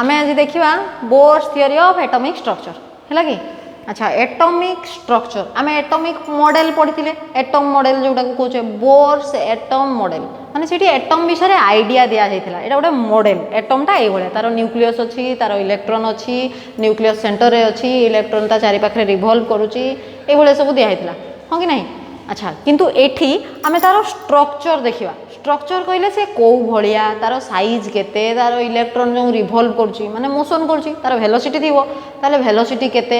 आमे आज देखिबा bourse theory of atomic structure हैला कि अच्छा एटॉमिक स्ट्रक्चर आमे एटॉमिक मॉडल पढ़िथिले एटॉम मॉडल जोटा को कहचे बोर्स एटॉम मॉडल माने सेठी एटॉम विषय रे आईडिया दिया जायथिला एटा गोटे मॉडल एटॉम टा एई भले तार न्यूक्लियस अछि तार इलेक्ट्रॉन अछि न्यूक्लियस सेंटर रे अछि इलेक्ट्रॉन ता चारि पाखरे रिवॉल्व करूची एई भले सब दिया जायथिला हां कि नहीं अच्छा किंतु एठी आमे तार स्ट्रक्चर देखिबा स्ट्रक्चर कहले से को भलिया तार साइज केते तार इलेक्ट्रॉन जो रिवॉल्व करूची माने मोशन करूची तार वेलोसिटी थिवो ताले वेलोसिटी केते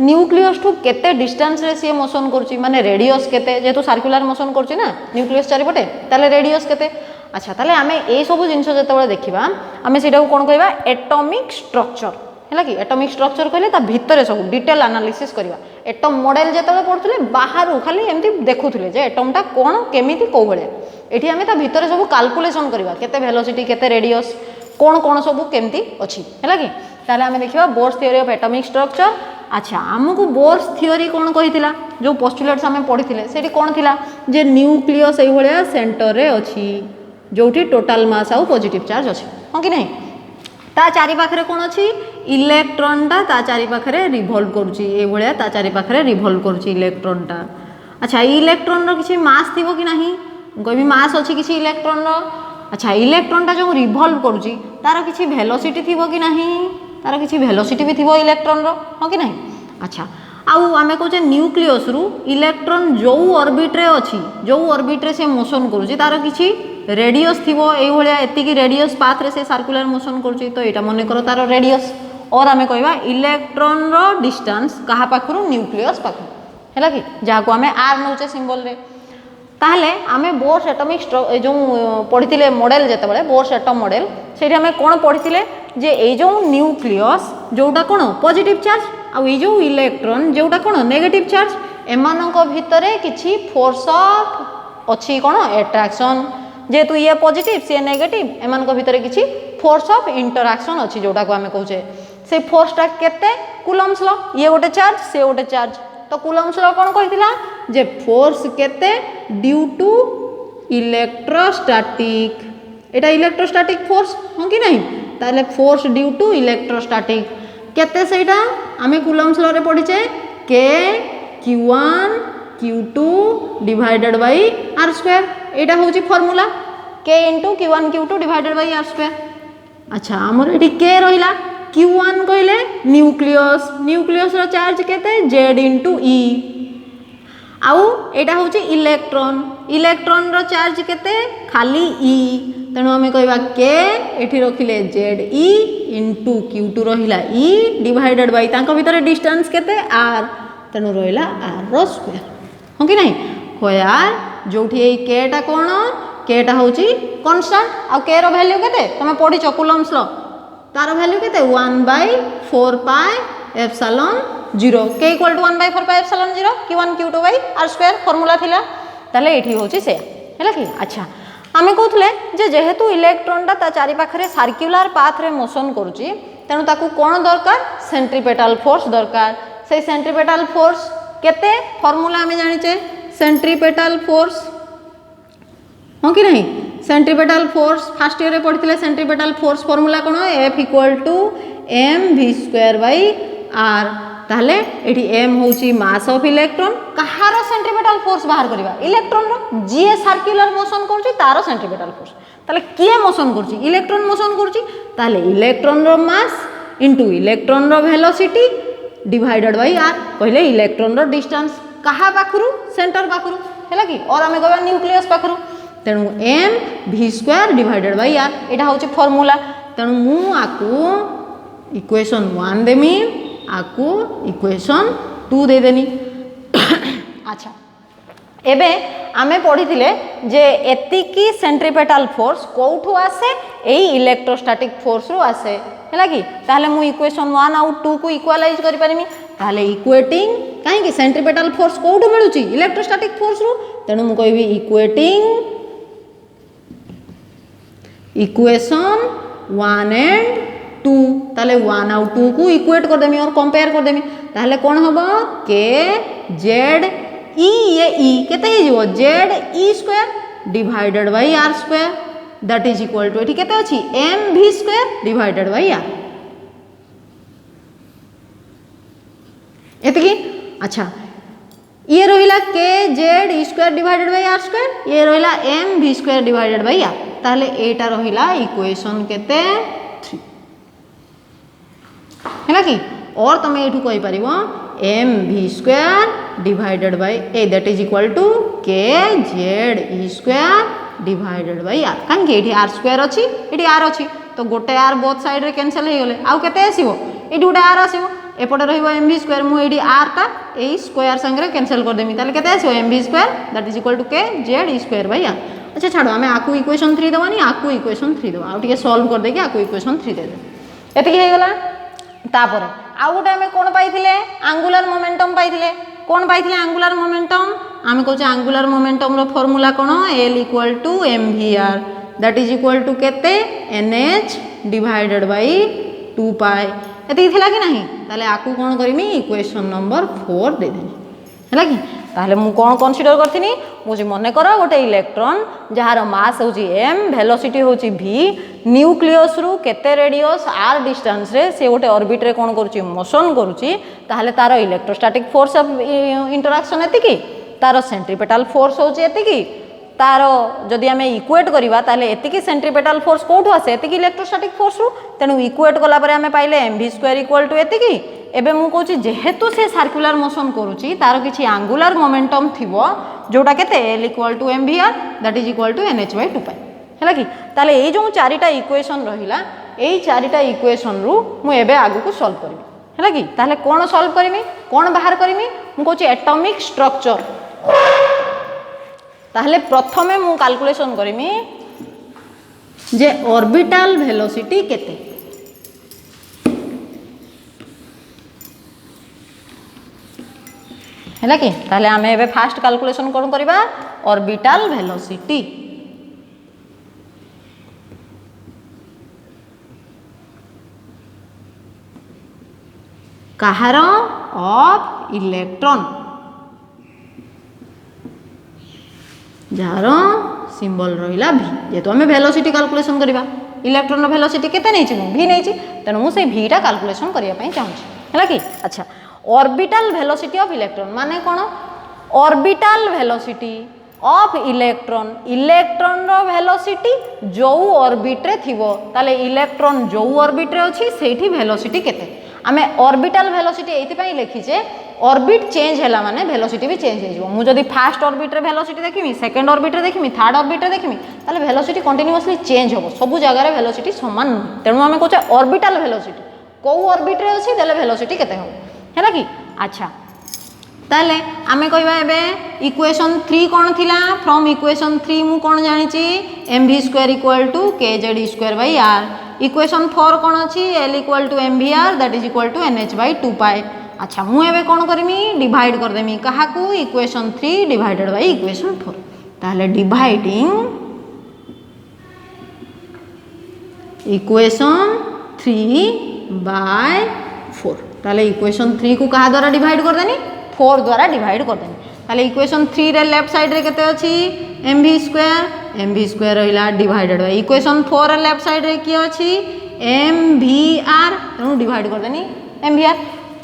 न्यूक्लियस ठू केते डिस्टेंस रे से मोशन करूची माने रेडियस केते जेतु सर्कुलर मोशन करूची ना न्यूक्लियस चारि पटे ताले रेडियस केते अच्छा ताले आमे ए सब जिंस जेतेबेले देखिबा आमे सेटा को कोन कहबा एटॉमिक स्ट्रक्चर हैला कि एटॉमिक स्ट्रक्चर कहले ता भितरे सब डिटेल एनालिसिस करबा एटॉम मॉडल जेतेबेले पढुथले बाहरु खाली एमती देखुथले जे एटॉम टा कोन केमिति को भले एठी आमे ता भितरे सब कैलकुलेशन करबा केते वेलोसिटी केते रेडियस कोन कोन सब केमती अछि हैला कि ताले आमे देखिबा bourse theory of atomic structure अच्छा आमको बोर्स थ्योरी कोन कहिथिला जो पोस्टुलेट्स आमे पढिथिले सेठी कोन थिला जे न्यूक्लियस एई भलिया सेंटर रे अछि जोठी टोटल मास आउ पॉजिटिव चार्ज अछि हां कि नहीं ता चारि पाखरे कोन अछि इलेक्ट्रॉन ता चारि पाखरे रिवॉल्व करूची ए भलिया ता चारि पाखरे रिवॉल्व करूची इलेक्ट्रॉन ता अच्छा इलेक्ट्रॉन रो किछि मास थिबो कि नाही कोई भी मास अछि किछि इलेक्ट्रॉन रो अच्छा इलेक्ट्रॉन ता जो रिवॉल्व करूची तार किछि वेलोसिटी थिबो कि नाही तार किछि वेलोसिटी भी थिबो इलेक्ट्रॉन रो हां कि नहीं अच्छा आउ आमे कहूचे न्यूक्लियस रु इलेक्ट्रॉन जो ऑर्बिट रे अछि जो ऑर्बिट रे से मोशन करूची तार किछि रेडियस थिबो एई भलिया एतिकी रेडियस पाथ रे से सर्कुलर मोशन करूची तो एटा मने करो तार रेडियस और आमे कहबा इलेक्ट्रॉन रो डिस्टेंस कहा पाखरु न्यूक्लियस पाखरु हैला कि जा को आमे आर नउचे सिंबल रे ताहले आमे बोर्स एटॉमिक जो पढिथिले मॉडल जेतेबेले बोर्स एटॉम मॉडल सेठी आमे कोन पढिथिले जे ए जो न्यूक्लियस जोटा कोन पॉजिटिव चार्ज आ ए जो इलेक्ट्रॉन जोटा कोन नेगेटिव चार्ज एमानक भितरे किछि फोर्स ऑफ अछि कोन अट्रैक्शन जेतु ये पॉजिटिव से नेगेटिव एमानक भितरे किछि फोर्स ऑफ इंटरैक्शन अछि जोटा को आमे कहूचे से फोर्स टा केते कूलम्स लॉ ये गोटे चार्ज से गोटे चार्ज तो कूलम्स लॉ कोन कहिथिला जे फोर्स केते due to electrostatic Etah electrostatic force हो कि नहीं ताले फोर्स ड्यू टू इलेक्ट्रोस्टैटिक केते सेटा आमे कूलम्स लॉ रे पढिचे k q1 q2 divided by r square एटा होची formula k * q1 q2 divided by r square अच्छा हमर एठी k रहिला q1 कहले न्यूक्लियस न्यूक्लियस रो चार्ज केते z * e आउ एटा होची इलेक्ट्रॉन इलेक्ट्रॉन रो चार्ज केते खाली e तेणु आमे कहबा k एठी रखिले z e * q2 रहिला e डिवाइडेड बाय तांको भितरे डिस्टेंस केते r तेणु रहिला r रो स्क्वायर हो कि नहीं होयार जोठी ए k टा कोन k टा होची कांस्टेंट आ k रो वैल्यू केते तमे पढिचो कूलम्स लॉ तार वैल्यू केते 1/4 pi epsilon 0 k = 1/4 pi epsilon 0 q1 q2 by r square formula थिला ताले एठी होची से हैला कि अच्छा आमे कहथले जे जेहेतु इलेक्ट्रॉन ता चारि पाखरे सर्कुलर पाथ रे मोशन करूची तेनु ताकू कोन दरकार सेंट्रीपेटल फोर्स दरकार से सेंट्रीपेटल फोर्स केते फार्मूला आमे जानिचे सेंट्रीपेटल फोर्स हो कि नहीं सेंट्रीपेटल फोर्स फर्स्ट ईयर रे पढिथिले सेंट्रीपेटल फोर्स फार्मूला कोन F = mv²/r ताहले एठी m होची मास ऑफ इलेक्ट्रॉन कहारो सेंट्रीपेटल फोर्स बाहर करबा इलेक्ट्रॉन रो जे सर्कुलर मोशन करची तारो सेंट्रीपेटल फोर्स ताहले किए मोशन करची इलेक्ट्रॉन मोशन करची ताहले इलेक्ट्रॉन रो मास इनटू इलेक्ट्रॉन रो वेलोसिटी डिवाइडेड बाय r कहले इलेक्ट्रॉन रो डिस्टेंस कहा पाखरु सेंटर पाखरु हैला कि और आमे कहबा न्यूक्लियस पाखरु तेणु mv² डिवाइडेड बाय r एटा होची फार्मूला तेणु मु आकु इक्वेशन 1 देमी आकु इक्वेशन 2 दे देनी अच्छा एबे आमे पढिथिले जे एतिकी सेंट्रीपेटल फोर्स कोठु आसे एई इलेक्ट्रोस्टैटिक फोर्स रु आसे हैला कि ताहले मु इक्वेशन 1 आउ 2 को इक्वलाइज करि परिमी ताहले इक्वेटिंग काहे कि सेंट्रीपेटल फोर्स कोठु मिलुची इलेक्ट्रोस्टैटिक फोर्स रु तेणु मु कहबी इक्वेटिंग इक्वेशन 1 एंड 2 ताले 1 आउ 2 को इक्वेट कर देमी और कंपेयर कर देमी ताले कोन हबो k z e ये e केते हे जिवो z e² divided by r square that is equal to एठी केते अछि mv² डिवाइडेड बाय r एतिकी। अच्छा ये रहिला के Z E square divided by R square, ये रहिला M V square divided by are, ताहले एटा रहिला इक्वेशन केते 3 हैला कि। और तुम एठू कहि परिबो M V square divided by A that is equal to K Z E square divided by R. काहे कि एठी आर स्क्वायर अछि, एठी आर अछि, तो गोटे आर बोथ साइड रे कैंसिल हे गले, आउ केते आसीबो, एठी गोटे आर आसीबो, एपटे रहिबो एम भी स्क्वायर, मु एठी आर टा एई स्क्वायर संगे कैंसिल कर देमी, ताले केते आसीबो M V square that is equal to K Z E square by R. अच्छा छाड़ो आमे आकु इक्वेशन 3 दबानी, आकु इक्वेशन 3 दबा, आउ टिके सॉल्व कर देके आकु इक्वेशन 3 दे दे। एतिकी हे गला। तापरे आउ गोटे आमे कोन पाइथिले एंगुलर मोमेंटम पाइथिले, कोन पाइथिले एंगुलर मोमेंटम, आमे कहूचे एंगुलर मोमेंटम रो फार्मूला कोन L equal to mvr that is equal to केते nh डिवाइडेड बाय 2 पाई। एति थिला कि नाही, ताले आकु कोन करिमी इक्वेशन नंबर 4 दे देनी हैला कि। ताहले मु कोन कन्सिडर करथिनी, मु जे मने करा गोटे इलेक्ट्रॉन जहार मास होची m, वेलोसिटी होची v, न्यूक्लियस रु केते रेडियस r डिस्टेंस रे से गोटे ऑर्बिट रे कोन करूची मोशन करूची, ताहले तार इलेक्ट्रोस्टैटिक फोर्स ऑफ इंटरैक्शन एतिकी, तार सेंट्रीपेटल फोर्स होची एतिकी, तार जदि आमे इक्वेट करिबा ताहले एतिकी सेंट्रीपेटल फोर्स कोठु आसे, एतिकी इलेक्ट्रोस्टैटिक फोर्स रु, तेनु इक्वेट कला परे आमे पाइले mv स्क्वायर इक्वल टू एतिकी। एबे मु कहूची जेहेतु से सर्कुलर मोशन करूची तार किछि एंगुलर मोमेंटम थिबो जोटा केते L equal to mvr that is equal to nh by 2 pi हैला कि। ताले एई जो चारिटा इक्वेशन रहिला, एई चारिटा इक्वेशन रु मु एबे आगु को सॉल्व करबी हैला कि। ताले कोन सॉल्व करमी, कोन बाहर करमी, मु कहूची एटॉमिक स्ट्रक्चर। ताहले प्रथमे मु कैलकुलेशन करमी जे ऑर्बिटल वेलोसिटी केते, हैला कि। ताहले आमे एबे फास्ट कैलकुलेशन कोन करबा orbital velocity. Kahar of electron, jar symbol रहिला v, जेतु आमे वेलोसिटी कैलकुलेशन करबा, इलेक्ट्रॉन रो वेलोसिटी केते नै छि, v नै छि, तेनु मु से v टा कैलकुलेशन करिया पई चाहू छी हैला कि। अच्छा ऑर्बिटल वेलोसिटी ऑफ इलेक्ट्रॉन माने कोन, orbital velocity of electron, electron रो वेलोसिटी जो ऑर्बिट रे थिबो, ताले इलेक्ट्रॉन जो ऑर्बिट रे अछि सेठी वेलोसिटी केते। आमे ऑर्बिटल वेलोसिटी एथि पई लिखि जे ऑर्बिट चेंज हैला माने वेलोसिटी भी चेंज हे जो। मु जदी फर्स्ट ऑर्बिट रे वेलोसिटी देखिमी, सेकंड ऑर्बिट रे देखिमी, थर्ड ऑर्बिट रे देखिमी, ताले वेलोसिटी कंटीन्यूअसली चेंज होबो, सब जगह रे वेलोसिटी समान न, तेनु आमे कहूचे ऑर्बिटल वेलोसिटी को ऑर्बिट रे अछि देले वेलोसिटी केते हो हैला कि। अच्छा ताले आमे कहबा एबे इक्वेशन 3 कोन थिला, फ्रॉम इक्वेशन 3 मु कोन जानि छि mv square equal to kz square by r। Equation 4 कोन अछि L equal to mvr that is equal to nh by 2 pi. अच्छा मु एबे कोन करमी डिवाइड कर देमी कहा को इक्वेशन 3 डिवाइडेड बाय इक्वेशन 4, ताले डिवाइडिंग इक्वेशन 3 बाय 4, ताले इक्वेशन 3 को कहा द्वारा डिवाइड कर देनी, 4 द्वारा डिवाइड कर देनी। ताले इक्वेशन 3 रे लेफ्ट साइड रे केते अछि mv स्क्वायर रहिला डिवाइडेड बाय इक्वेशन 4 रे लेफ्ट साइड रे की अछि mvr, तेनु डिवाइड कर देनी mvr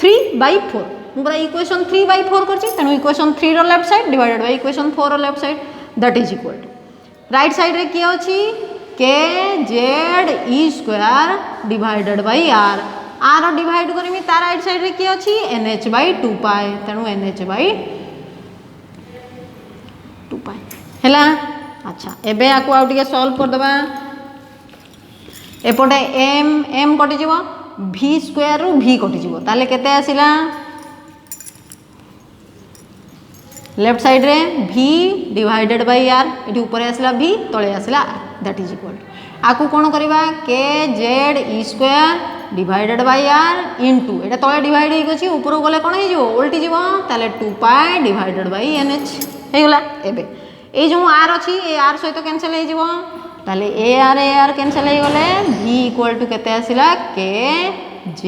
3 बाय 4, मु पूरा इक्वेशन 3 बाय 4 करछि, तेनु इक्वेशन 3 रो left side divided by equation 4 रो left side that is equal to right side रे की अछि kz e square divided by r, r divide करमी तार राइट साइड रे की अछि nh बाय 2 पाई, तेनु nh बाय 2 पाई हैला। अच्छा एबे आकु आउ टिके सॉल्व कर दबा, एपटे m कटि जिवो, v स्क्वायर रु v कटि जिवो, ताले केते आसिला लेफ्ट साइड रे v डिवाइडेड बाय r, एठी ऊपर आसिला v तळे आसिला r that is equal to आकु कोन करबा kz e square divided by r into एटा तळे डिवाइड हे गछि, ऊपर गले कोन हे जिवो उल्टी जिवो, ताले 2 पाई डिवाइडेड बाय nh हे गला। एबे ए जो r अछि ए r सहित कैंसिल हे जिवो, ताले ए आर कैंसिल हे गले, v इक्वल टू केते आसिला kz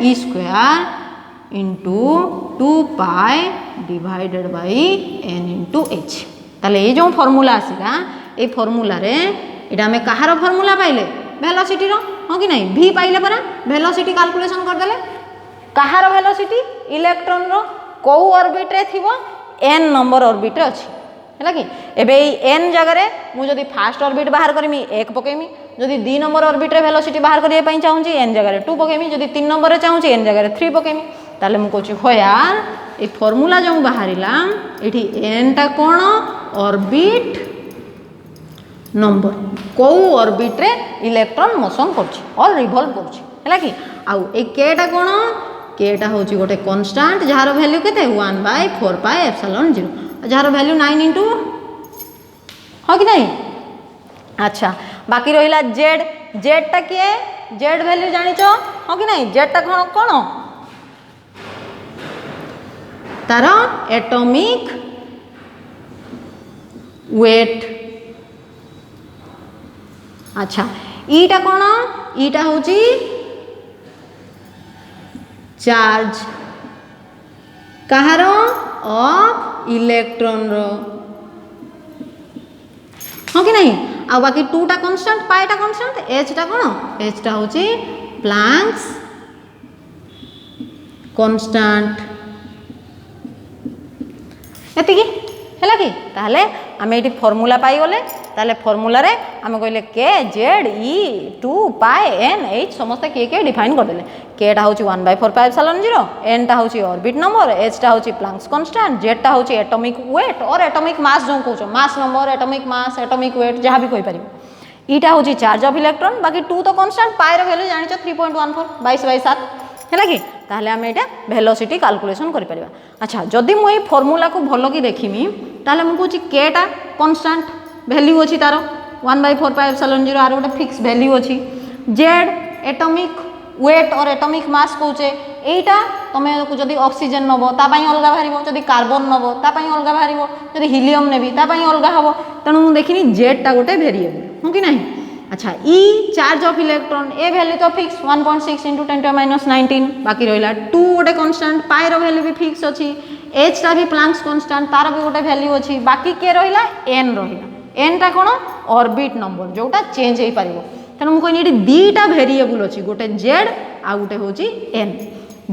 e square into 2 pi divided by n into h। ताले ए जो फार्मूला आसिला, ए फार्मूला रे एटा हमें कहार फार्मूला पाइले वेलोसिटी रो, हो कि नहीं v पाइले परा, वेलोसिटी कैलकुलेशन कर देले कहार वेलोसिटी इलेक्ट्रॉन रो को ऑर्बिट रे थिबो n नंबर ऑर्बिट रे अछि हैला कि एबे n जगह रे मु जदी फास्ट ऑर्बिट बाहर करमी 1 पकेमी जदी 2 नंबर ऑर्बिट रे वेलोसिटी बाहर करिया पई चाहूची n जगह रे 2 पकेमी जदी 3 नंबर रे चाहूची n जगह रे 3 पकेमी ताले मु कहूची हो यार ए फार्मूला जो बाहरिला एठी n टा कोन ऑर्बिट नंबर को ऑर्बिट रे इलेक्ट्रॉन मोशन करछि और रिवॉल्व करछि हैला कि आउ ए k टा कोन k टा होची गोटे कांस्टेंट जहार वैल्यू केते 1/4 पाई एप्सिलॉन 0 जहार वैल्यू 9 इनटू हो कि नहीं। अच्छा बाकी रहिला z टा किए z वैल्यू जानि छ हो कि नहीं z टा कोन कोन तार एटॉमिक वेट। अच्छा ईटा कोन ईटा होची चार्ज कहार ऑफ इलेक्ट्रॉन रो हाँ कि नहीं आ बाकी 2 टा कांस्टेंट पाई टा कांस्टेंट h टा कोन h टा होची प्लैंक्स कांस्टेंट एतिकी हैला कि ताले आमे एटी फार्मूला पाई गले ताले फार्मूला रे आमे कहले k z e 2 पाई n h समस्त के डिफाइन कर देले k टा होची 1/4 पाई एप्सिलॉन 0 n टा होची ऑर्बिट नंबर h टा होची प्लैंक्स कांस्टेंट z टा होची एटॉमिक वेट और एटॉमिक मास जो कहउछो mass number atomic mass atomic weight जहां भी कहि परिबो ईटा होची चार्ज ऑफ इलेक्ट्रॉन बाकी 2 तो कांस्टेंट पाई रो वैल्यू जानि छ 3.14 22/7 हैला कि ताहले आमे एटा वेलोसिटी कैलकुलेशन करि परिबा। अच्छा जदी मु ए फार्मूला को भलो कि देखिमी ताहले मु कहूची k टा कांस्टेंट वैल्यू अछि तारो 1/4 पाई एप्सिलॉन 0 आरो गोटे फिक्स वैल्यू अछि z एटॉमिक वेट और एटॉमिक मास कहूचे एटा तमे जदी ऑक्सीजन नबो ता पई अलगा बाहरिबो जदी कार्बन नबो ता पई अलगा बाहरिबो जदी हीलियम नेबी ता पई अलगा हबो तणु मु देखिनी z टा गोटे वेरिएबल हो कि नहीं। अच्छा e charge of electron A value तो फिक्स 1.6 × 10⁻19 बाकी रहिला 2 गोटे कांस्टेंट पाई रो वैल्यू भी फिक्स अछि h टा भी प्लैंक्स कांस्टेंट तार भी गोटे वैल्यू अछि बाकी के रहिला n रहिला n टा कोन ऑर्बिट नंबर जोटा चेंज हे परिबो तने मु कहनी एटी दीटा वेरिएबल अछि गोटे z आ गोटे होची n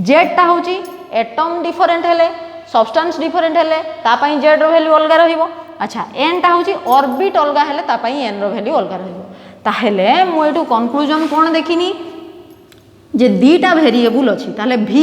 z टा होची एटम डिफरेंट हेले सब्सटेंस डिफरेंट हेले ता पई z रो वैल्यू अलगा रहिबो। अच्छा n टा होची ऑर्बिट अलगा हेले ता पई n रो वैल्यू अलगा रहिबो ताहेले मु एटू कंक्लूजन कोन देखिनी जे दीटा वेरिएबल अछि ताले v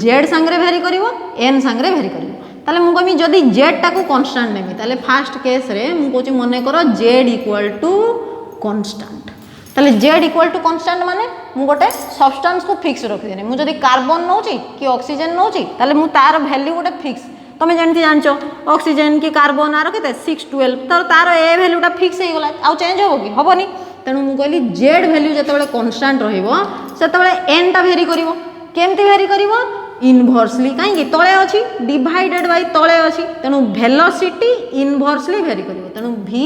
z संगरे वेरी करिवो n संगरे वेरी करिवो ताले मु कहमी जदी z टा को कांस्टेंट नेमी ताले फर्स्ट केस रे मु कहूची मने करो z = कांस्टेंट ताले z = कांस्टेंट माने मु गोटे सब्सटेंस को फिक्स रखि देनी मु जदी कार्बन नउची कि ऑक्सीजन नउची ताले मु तार वैल्यू गोटे फिक्स तमे जानती जानचो ऑक्सीजन कि कार्बन आरो केते 612 तो तार ए वैल्यूटा फिक्स हे गला आ चेंज होबो कि होबोनी तेणु मु कहली z वैल्यू जतबेले कांस्टेंट रहिबो सेतबेले n टा वेरी करिवो केमती वेरी करिवो इनवर्सली काई तळे अछि डिवाइडेड बाय तळे अछि तेणु वेलोसिटी इनवर्सली वेरी करिवो तेणु v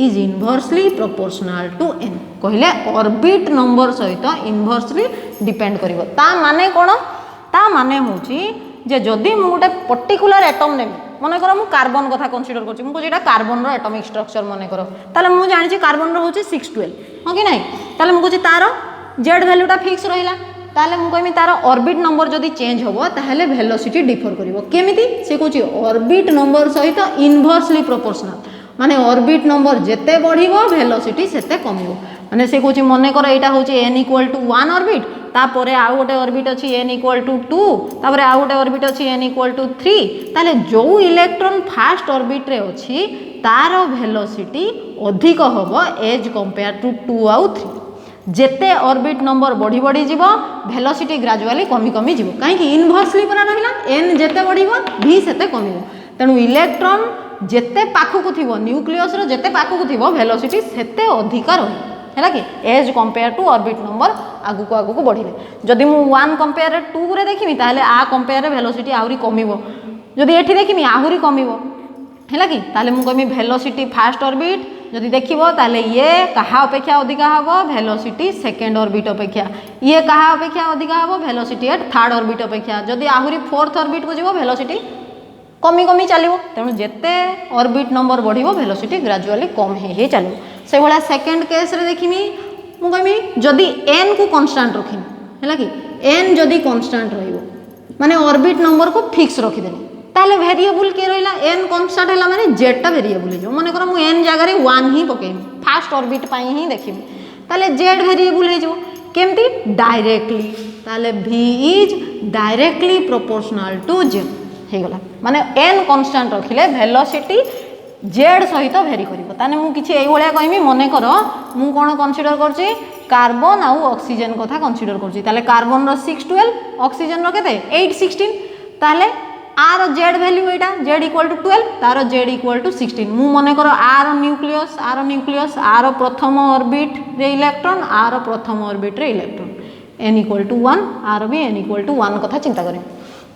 इज इनवर्सली प्रोपोर्शनल टू n कहले ऑर्बिट नंबर सहित इनवर्सली डिपेंड करिवो ता माने कोन ता माने होची जे जदि मु गोटे पर्टिकुलर एटम नेमी मने करो मु कार्बन कथा कंसीडर करछि मु जेटा कार्बन रो एटॉमिक स्ट्रक्चर मने करो ताले मु जानि छी कार्बन रो होची 612 हो कि नहीं ताले मु कहछि तारो z वैल्यूटा फिक्स रहिला ताले मु कहमी तारो ऑर्बिट नंबर जदि चेंज होबो ताहेले वेलोसिटी डिफर करिवो केमिति से कहछि ऑर्बिट नंबर सहित इनवर्सली प्रोपोर्शनल माने ऑर्बिट नंबर जेते बढ़िबो वेलोसिटी सेते कमिवो माने से कहछि मने करो एटा होची n = 1 ऑर्बिट तापरे आउ गोटे ऑर्बिट अछि n = 2 तापरे आउ गोटे ऑर्बिट अछि n = 3 ताले जो इलेक्ट्रॉन फर्स्ट ऑर्बिट रे अछि तार वेलोसिटी अधिक होबो एज कंपेयर टू 2 आउ 3 जेते ऑर्बिट नंबर बढ़ी बढ़ी जीवो वेलोसिटी ग्रेजुअली कमी कमी जीवो काहे कि इनवर्सली परा रहिला n जेते बढ़िबो v सेते कमिवो तेनु इलेक्ट्रॉन जेते पाखु को थिवो न्यूक्लियस रो जेते पाखु को थिवो वेलोसिटी सेते अधिक रही है कि as compare to orbit number आगु को बढ़िले जदि मु 1 कंपेयर 2 रे देखिमी ताले आ कंपेयर वेलोसिटी आहुरी कमिवो जदि एठी देखिमी आहुरी कमिवो है कि ताले मु कहमी वेलोसिटी फर्स्ट ऑर्बिट जदि देखिबो ताले ये कहा अपेक्षा अधिक हबो वेलोसिटी सेकंड ऑर्बिट अपेक्षा ये कहा अपेक्षा अधिक हबो वेलोसिटी एट थर्ड ऑर्बिट अपेक्षा जदि आहुरी फोर्थ ऑर्बिट को जीवो वेलोसिटी कमी कमी चलिवो तेणु जेते ऑर्बिट नंबर बढ़िवो वेलोसिटी ग्रेजुअली कम हे चलिवो से भला सेकंड केस रे देखिमी मु कहमी जदि n को कांस्टेंट रखिमी हैला कि n जदि कांस्टेंट रहिबो माने ऑर्बिट नंबर को फिक्स रखिदेली ताहले वेरिएबल के रहिला n कांस्टेंट हैला माने z टा वेरिएबल जो माने कर मु n जगह रे 1 ही पकेमी फास्ट ऑर्बिट पाई ही देखिमी ताहले z वेरिएबल हे जो केमती डायरेक्टली ताहले v इज डायरेक्टली प्रोपोर्शनल टू z हे गला माने n कांस्टेंट रखिले वेलोसिटी z सहित वेरी करिवो ताने मु किछि एई भलिया कहिमी मने कर मु कोन कंसीडर करछि कार्बन आउ ऑक्सीजन कथा कंसीडर करछि ताले कार्बन रो 6 12 ऑक्सीजन रो केते 8 16 ताले आर जेड वैल्यू एटा जेड इक्वल टू 12 तार जेड इक्वल टू 16 मु मने करो आर न्यूक्लियस आर प्रथम ऑर्बिट रे इलेक्ट्रॉन आर प्रथम ऑर्बिट रे इलेक्ट्रॉन n इक्वल टू 1 आर भी n इक्वल टू 1 कथा चिंता करें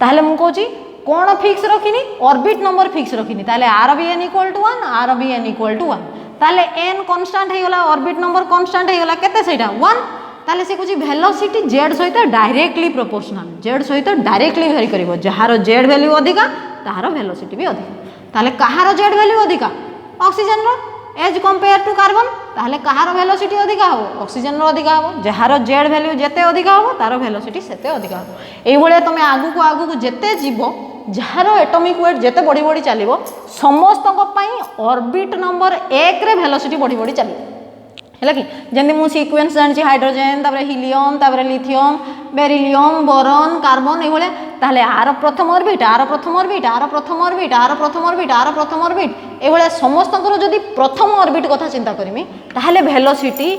ताहले मु कहूची कोन फिक्स रखिनी ऑर्बिट नंबर फिक्स रखिनी ताहले आर भी n इक्वल टू 1 आर भी n इक्वल टू 1 ताहले n कांस्टेंट हे गला ऑर्बिट नंबर कांस्टेंट हे गला केते सेटा 1 ताले से कुछ वेलोसिटी z सहित डायरेक्टली प्रोपोर्शनल z सहित डायरेक्टली वेरी करिवो जहार z वैल्यू अधिका ताहार वेलोसिटी भी अधिका ताले कहार z वैल्यू अधिका ऑक्सीजन रो एज कंपेयर टू कार्बन ताहले कहार वेलोसिटी अधिका हो ऑक्सीजन रो अधिका हो जहार z वैल्यू जेते अधिका हो तार वेलोसिटी सेते अधिका हो एई भले तमे आगु को जेते जीवो जहार एटॉमिक वेट जेते बढ़ी बढ़ी चलिवो समस्त पई ऑर्बिट नंबर 1 रे वेलोसिटी बढ़ी बढ़ी चलिवो है कि जमी मु सीक्वेंस जानी हाइड्रोजेन तापर हिलियम तापर लिथियम बेरिलियम बोरॉन कार्बन ये ताहले आर प्रथम ऑर्बिट आर प्रथम ऑर्बिट आर प्रथम ऑर्बिट आर प्रथम ऑर्बिट आर प्रथम ऑर्बिट ये समस्त जदि प्रथम ऑर्बिट कथा चिंता करमी ताहले velocity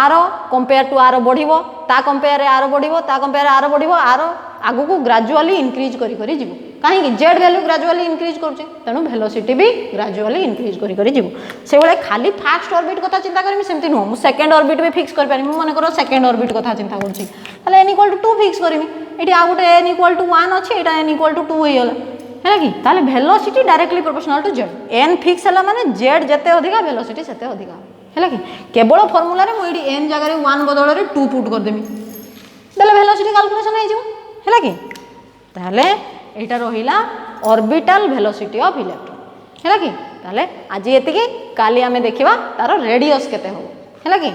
r compare to r बढ़िबो ता कंपेयर आर बढ़िबो ता कंपेयर आर बढ़िबो आर आगु को ग्रेजुअली इंक्रीज करी करी जीवो कहीं जेड वैल्यू ग्रेजुअली इंक्रीज करुचे तेणु वेलोसिटी भी ग्रेजुअली इंक्रीज करी करी जीवो से बेले खाली फास्ट ऑर्बिट कथा चिंता करमी सेमती नुह मु सेकंड ऑर्बिट भी फिक्स कर पारिमी मन करो सेकंड ऑर्बिट कथा चिंता करछि ताले n इक्वल टू 2 फिक्स करमी एठी आ गुटे n इक्वल टू 1 अछि एटा n इक्वल टू 2 हे गेला है कि ताले velocity directly proportional to z n fix हला माने z जते अधिका वेलोसिटी सेते अधिका है कि केवल फॉर्मूला रे मु एठी n जगह रे 1 बदल रे 2 पुट कर देमी देले वेलोसिटी कैलकुलेशन हे जिवो है कि ताले एटा रहिला ऑर्बिटल वेलोसिटी ऑफ इलेक्ट्रॉन है कि ताले आज एतिकी काली आमे देखिबा तारो रेडियस केते हो है कि